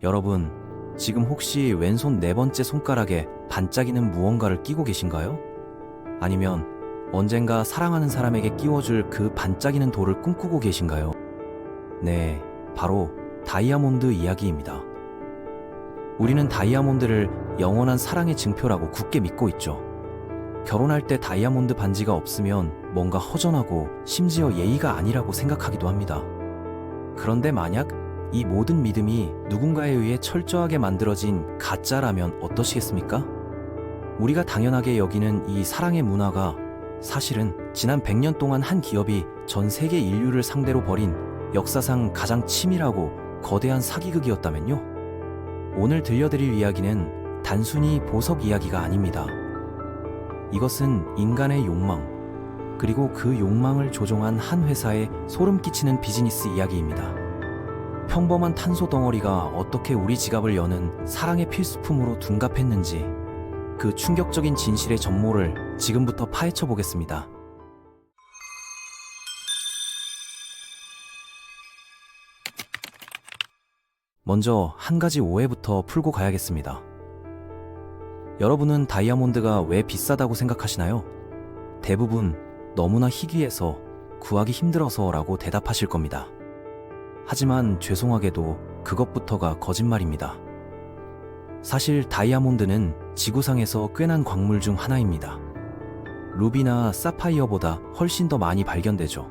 여러분, 지금 혹시 왼손 네 번째 손가락에 반짝이는 무언가를 끼고 계신가요? 아니면 언젠가 사랑하는 사람에게 끼워줄 그 반짝이는 돌을 꿈꾸고 계신가요? 네, 바로 다이아몬드 이야기입니다. 우리는 다이아몬드를 영원한 사랑의 증표라고 굳게 믿고 있죠. 결혼할 때 다이아몬드 반지가 없으면 뭔가 허전하고 심지어 예의가 아니라고 생각하기도 합니다. 그런데 만약 이 모든 믿음이 누군가에 의해 철저하게 만들어진 가짜라면 어떠시겠습니까? 우리가 당연하게 여기는 이 사랑의 문화가 사실은 지난 100년 동안 한 기업이 전 세계 인류를 상대로 벌인 역사상 가장 치밀하고 거대한 사기극이었다면요? 오늘 들려드릴 이야기는 단순히 보석 이야기가 아닙니다. 이것은 인간의 욕망, 그리고 그 욕망을 조종한 한 회사의 소름 끼치는 비즈니스 이야기입니다. 평범한 탄소 덩어리가 어떻게 우리 지갑을 여는 사랑의 필수품으로 둔갑했는지 그 충격적인 진실의 전모를 지금부터 파헤쳐 보겠습니다. 먼저 한 가지 오해부터 풀고 가야겠습니다. 여러분은 다이아몬드가 왜 비싸다고 생각하시나요? 대부분 너무나 희귀해서 구하기 힘들어서라고 대답하실 겁니다. 하지만 죄송하게도 그것부터가 거짓말입니다. 사실 다이아몬드는 지구상에서 꽤난 광물 중 하나입니다. 루비나 사파이어보다 훨씬 더 많이 발견되죠.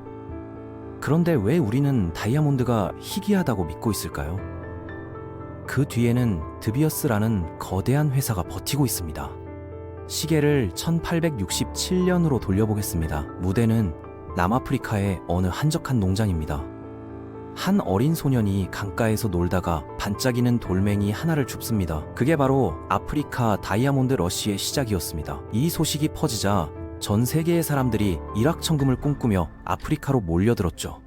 그런데 왜 우리는 다이아몬드가 희귀하다고 믿고 있을까요? 그 뒤에는 드비어스라는 거대한 회사가 버티고 있습니다. 시계를 1867년으로 돌려보겠습니다. 무대는 남아프리카의 어느 한적한 농장입니다. 한 어린 소년이 강가에서 놀다가 반짝이는 돌멩이 하나를 줍습니다. 그게 바로 아프리카 다이아몬드 러시의 시작이었습니다. 이 소식이 퍼지자 전 세계의 사람들이 일확천금을 꿈꾸며 아프리카로 몰려들었죠.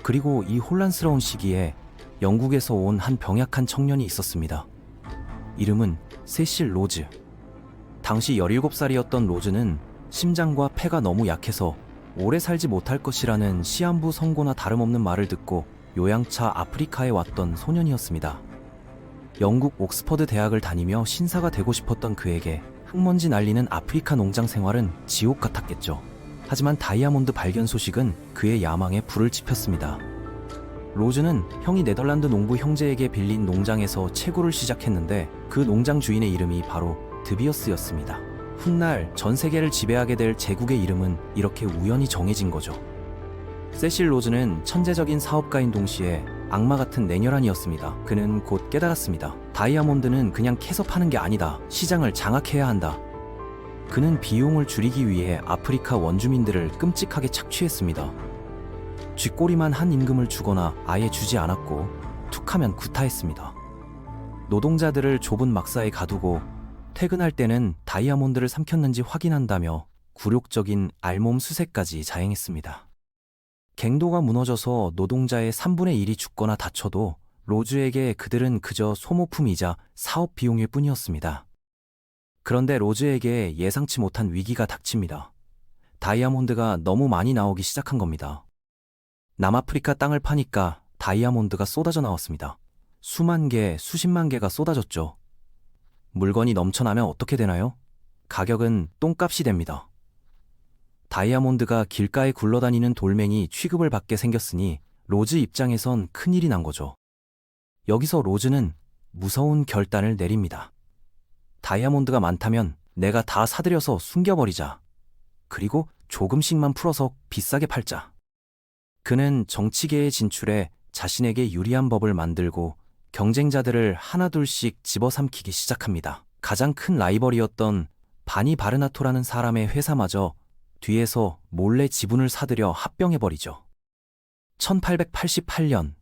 그리고 이 혼란스러운 시기에 영국에서 온 한 병약한 청년이 있었습니다. 이름은 세실 로즈. 당시 17살이었던 로즈는 심장과 폐가 너무 약해서 오래 살지 못할 것이라는 시한부 선고나 다름없는 말을 듣고 요양차 아프리카에 왔던 소년이었습니다. 영국 옥스퍼드 대학을 다니며 신사가 되고 싶었던 그에게 흙먼지 날리는 아프리카 농장 생활은 지옥 같았겠죠. 하지만 다이아몬드 발견 소식은 그의 야망에 불을 지폈습니다. 로즈는 형이 네덜란드 농부 형제에게 빌린 농장에서 채굴을 시작했는데 그 농장 주인의 이름이 바로 드비어스였습니다. 훗날 전 세계를 지배하게 될 제국의 이름은 이렇게 우연히 정해진 거죠. 세실 로즈는 천재적인 사업가인 동시에 악마 같은 냉혈한이었습니다. 그는 곧 깨달았습니다. 다이아몬드는 그냥 캐서 파는 게 아니다. 시장을 장악해야 한다. 그는 비용을 줄이기 위해 아프리카 원주민들을 끔찍하게 착취했습니다. 쥐꼬리만 한 임금을 주거나 아예 주지 않았고 툭하면 구타했습니다. 노동자들을 좁은 막사에 가두고 퇴근할 때는 다이아몬드를 삼켰는지 확인한다며 굴욕적인 알몸 수색까지 자행했습니다. 갱도가 무너져서 노동자의 3분의 1이 죽거나 다쳐도 로즈에게 그들은 그저 소모품이자 사업 비용일 뿐이었습니다. 그런데 로즈에게 예상치 못한 위기가 닥칩니다. 다이아몬드가 너무 많이 나오기 시작한 겁니다. 남아프리카 땅을 파니까 다이아몬드가 쏟아져 나왔습니다. 수만 개, 수십만 개가 쏟아졌죠. 물건이 넘쳐나면 어떻게 되나요? 가격은 똥값이 됩니다. 다이아몬드가 길가에 굴러다니는 돌멩이 취급을 받게 생겼으니 로즈 입장에선 큰일이 난 거죠. 여기서 로즈는 무서운 결단을 내립니다. 다이아몬드가 많다면 내가 다 사들여서 숨겨버리자. 그리고 조금씩만 풀어서 비싸게 팔자. 그는 정치계에 진출해 자신에게 유리한 법을 만들고 경쟁자들을 하나둘씩 집어삼키기 시작합니다. 가장 큰 라이벌이었던 바니 바르나토라는 사람의 회사마저 뒤에서 몰래 지분을 사들여 합병해버리죠. 1888년,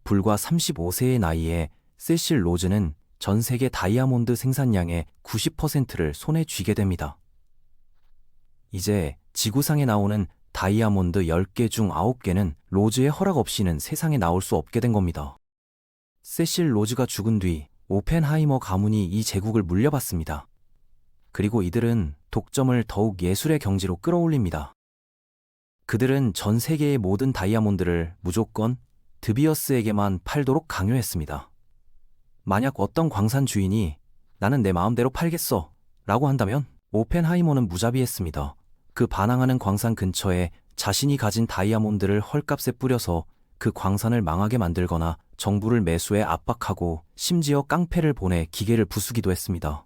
불과 35세의 나이에 세실 로즈는 전 세계 다이아몬드 생산량의 90%를 손에 쥐게 됩니다. 이제 지구상에 나오는 다이아몬드 10개 중 9개는 로즈의 허락 없이는 세상에 나올 수 없게 된 겁니다. 세실 로즈가 죽은 뒤 오펜하이머 가문이 이 제국을 물려받습니다. 그리고 이들은 독점을 더욱 예술의 경지로 끌어올립니다. 그들은 전 세계의 모든 다이아몬드를 무조건 드비어스에게만 팔도록 강요했습니다. 만약 어떤 광산 주인이 나는 내 마음대로 팔겠어 라고 한다면 오펜하이머는 무자비했습니다. 그 반항하는 광산 근처에 자신이 가진 다이아몬드를 헐값에 뿌려서 그 광산을 망하게 만들거나 정부를 매수에 압박하고 심지어 깡패를 보내 기계를 부수기도 했습니다.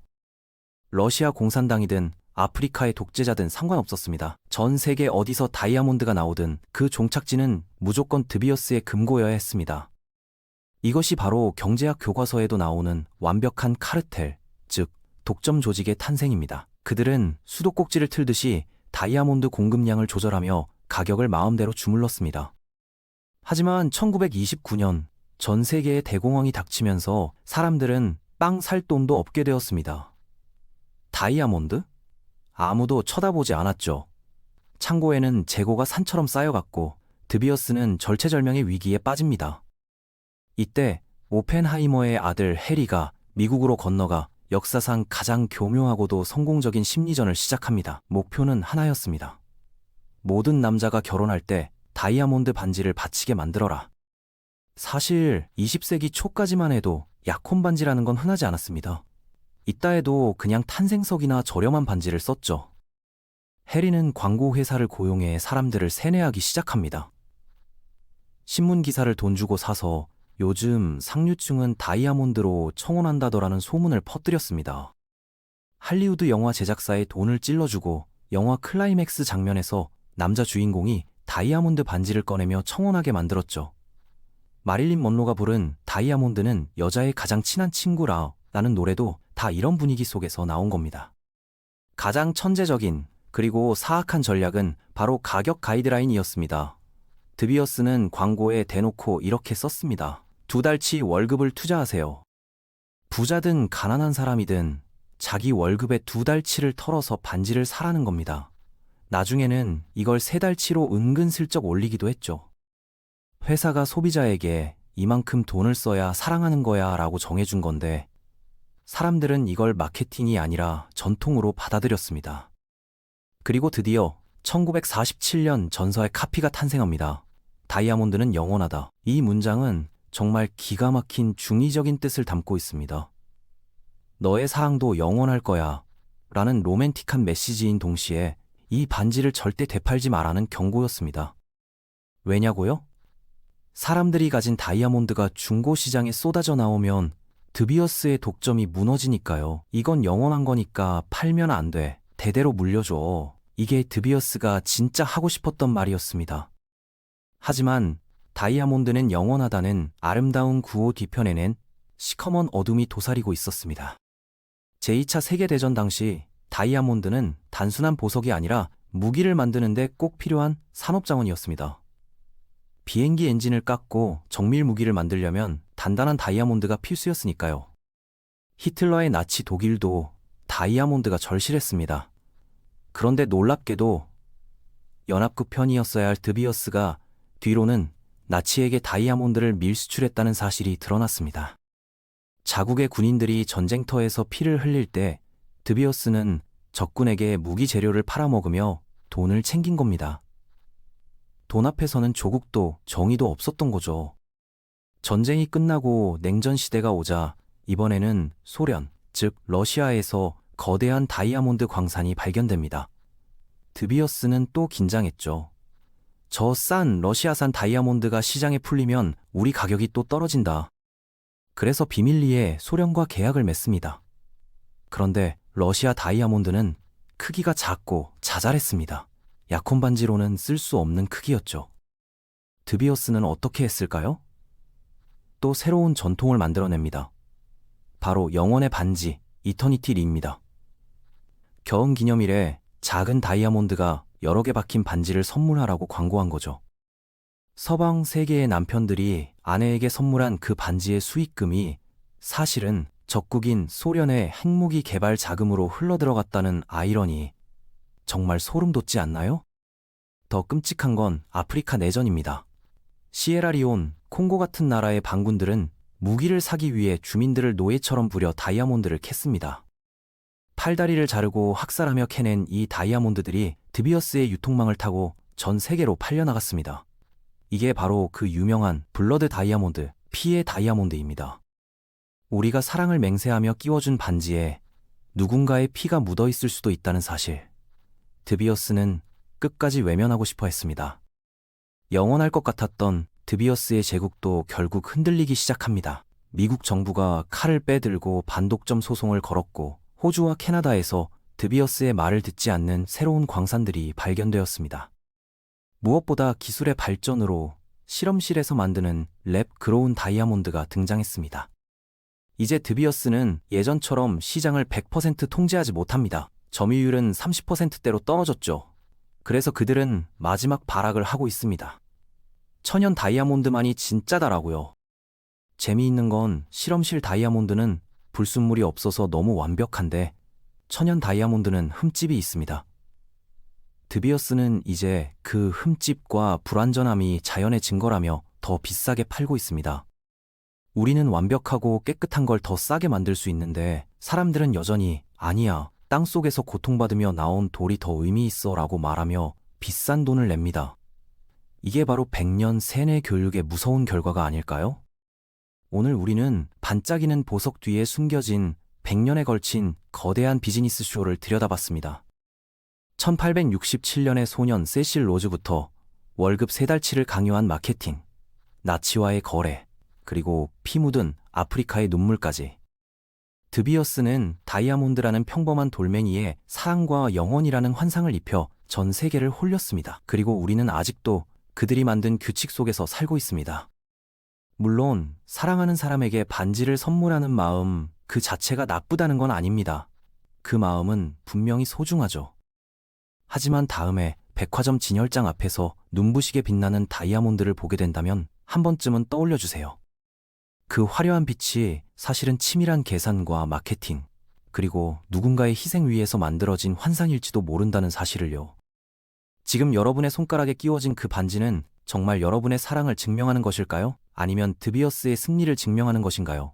러시아 공산당이든 아프리카의 독재자든 상관없었습니다. 전 세계 어디서 다이아몬드가 나오든 그 종착지는 무조건 드비어스의 금고여야 했습니다. 이것이 바로 경제학 교과서에도 나오는 완벽한 카르텔, 즉 독점 조직의 탄생입니다. 그들은 수도꼭지를 틀듯이 다이아몬드 공급량을 조절하며 가격을 마음대로 주물렀습니다. 하지만 1929년 전 세계의 대공황이 닥치면서 사람들은 빵 살 돈도 없게 되었습니다. 다이아몬드? 아무도 쳐다보지 않았죠. 창고에는 재고가 산처럼 쌓여갔고 드비어스는 절체절명의 위기에 빠집니다. 이때 오펜하이머의 아들 해리가 미국으로 건너가 역사상 가장 교묘하고도 성공적인 심리전을 시작합니다. 목표는 하나였습니다. 모든 남자가 결혼할 때 다이아몬드 반지를 바치게 만들어라. 사실 20세기 초까지만 해도 약혼 반지라는 건 흔하지 않았습니다. 이따에도 그냥 탄생석이나 저렴한 반지를 썼죠. 해리는 광고 회사를 고용해 사람들을 세뇌하기 시작합니다. 신문 기사를 돈 주고 사서 요즘 상류층은 다이아몬드로 청혼한다더라는 소문을 퍼뜨렸습니다. 할리우드 영화 제작사에 돈을 찔러주고 영화 클라이맥스 장면에서 남자 주인공이 다이아몬드 반지를 꺼내며 청혼하게 만들었죠. 마릴린 먼로가 부른 다이아몬드는 여자의 가장 친한 친구라 라는 노래도 다 이런 분위기 속에서 나온 겁니다. 가장 천재적인 그리고 사악한 전략은 바로 가격 가이드라인이었습니다. 드비어스는 광고에 대놓고 이렇게 썼습니다. 2달치 월급을 투자하세요. 부자든 가난한 사람이든 자기 월급의 2달치를 털어서 반지를 사라는 겁니다. 나중에는 이걸 3달치로 은근슬쩍 올리기도 했죠. 회사가 소비자에게 이만큼 돈을 써야 사랑하는 거야 라고 정해준 건데 사람들은 이걸 마케팅이 아니라 전통으로 받아들였습니다. 그리고 드디어 1947년 전서의 카피가 탄생합니다. 다이아몬드는 영원하다. 이 문장은 정말 기가 막힌 중의적인 뜻을 담고 있습니다. 너의 사랑도 영원할 거야 라는 로맨틱한 메시지인 동시에 이 반지를 절대 되팔지 마라는 경고였습니다. 왜냐고요? 사람들이 가진 다이아몬드가 중고시장에 쏟아져 나오면 드비어스의 독점이 무너지니까요. 이건 영원한 거니까 팔면 안 돼. 대대로 물려줘. 이게 드비어스가 진짜 하고 싶었던 말이었습니다. 하지만 다이아몬드는 영원하다는 아름다운 구호 뒤편에는 시커먼 어둠이 도사리고 있었습니다. 제2차 세계대전 당시 다이아몬드는 단순한 보석이 아니라 무기를 만드는데 꼭 필요한 산업자원이었습니다. 비행기 엔진을 깎고 정밀 무기를 만들려면 단단한 다이아몬드가 필수였으니까요. 히틀러의 나치 독일도 다이아몬드가 절실했습니다. 그런데 놀랍게도 연합국 편이었어야 할 드비어스가 뒤로는 나치에게 다이아몬드를 밀수출했다는 사실이 드러났습니다. 자국의 군인들이 전쟁터에서 피를 흘릴 때 드비어스는 적군에게 무기 재료를 팔아먹으며 돈을 챙긴 겁니다. 돈 앞에서는 조국도 정의도 없었던 거죠. 전쟁이 끝나고 냉전 시대가 오자 이번에는 소련, 즉 러시아에서 거대한 다이아몬드 광산이 발견됩니다. 드비어스는 또 긴장했죠. 저 싼 러시아산 다이아몬드가 시장에 풀리면 우리 가격이 또 떨어진다. 그래서 비밀리에 소련과 계약을 맺습니다. 그런데 러시아 다이아몬드는 크기가 작고 자잘했습니다. 약혼 반지로는 쓸 수 없는 크기였죠. 드비어스는 어떻게 했을까요? 또 새로운 전통을 만들어냅니다. 바로 영원의 반지, 이터니티 링입니다. 결혼 기념일에 작은 다이아몬드가 여러 개 박힌 반지를 선물하라고 광고한 거죠. 서방 세계의 남편들이 아내에게 선물한 그 반지의 수익금이 사실은 적국인 소련의 핵무기 개발 자금으로 흘러들어갔다는 아이러니, 정말 소름 돋지 않나요? 더 끔찍한 건 아프리카 내전입니다. 시에라리온, 콩고 같은 나라의 반군들은 무기를 사기 위해 주민들을 노예처럼 부려 다이아몬드를 캤습니다. 팔다리를 자르고 학살하며 캐낸 이 다이아몬드들이 드비어스의 유통망을 타고 전 세계로 팔려나갔습니다. 이게 바로 그 유명한 블러드 다이아몬드, 피의 다이아몬드입니다. 우리가 사랑을 맹세하며 끼워준 반지에 누군가의 피가 묻어 있을 수도 있다는 사실. 드비어스는 끝까지 외면하고 싶어 했습니다. 영원할 것 같았던 드비어스의 제국도 결국 흔들리기 시작합니다. 미국 정부가 칼을 빼들고 반독점 소송을 걸었고 호주와 캐나다에서 드비어스의 말을 듣지 않는 새로운 광산들이 발견되었습니다. 무엇보다 기술의 발전으로 실험실에서 만드는 랩 그로운 다이아몬드가 등장했습니다. 이제 드비어스는 예전처럼 시장을 100% 통제하지 못합니다. 점유율은 30%대로 떨어졌죠. 그래서 그들은 마지막 발악을 하고 있습니다. 천연 다이아몬드만이 진짜다라고요. 재미있는 건 실험실 다이아몬드는 불순물이 없어서 너무 완벽한데 천연 다이아몬드는 흠집이 있습니다. 드비어스는 이제 그 흠집과 불완전함이 자연의 증거라며 더 비싸게 팔고 있습니다. 우리는 완벽하고 깨끗한 걸 더 싸게 만들 수 있는데 사람들은 여전히 아니야, 땅속에서 고통받으며 나온 돌이 더 의미 있어 라고 말하며 비싼 돈을 냅니다. 이게 바로 100년 세뇌 교육의 무서운 결과가 아닐까요? 오늘 우리는 반짝이는 보석 뒤에 숨겨진 100년에 걸친 거대한 비즈니스 쇼를 들여다봤습니다. 1867년의 소년 세실 로즈부터 월급 3달치를 강요한 마케팅, 나치와의 거래, 그리고 피 묻은 아프리카의 눈물까지. 드비어스는 다이아몬드라는 평범한 돌멩이에 사랑과 영원이라는 환상을 입혀 전 세계를 홀렸습니다. 그리고 우리는 아직도 그들이 만든 규칙 속에서 살고 있습니다. 물론 사랑하는 사람에게 반지를 선물하는 마음 그 자체가 나쁘다는 건 아닙니다. 그 마음은 분명히 소중하죠. 하지만 다음에 백화점 진열장 앞에서 눈부시게 빛나는 다이아몬드를 보게 된다면 한 번쯤은 떠올려주세요. 그 화려한 빛이 사실은 치밀한 계산과 마케팅, 그리고 누군가의 희생 위에서 만들어진 환상일지도 모른다는 사실을요. 지금 여러분의 손가락에 끼워진 그 반지는 정말 여러분의 사랑을 증명하는 것일까요? 아니면 드비어스의 승리를 증명하는 것인가요?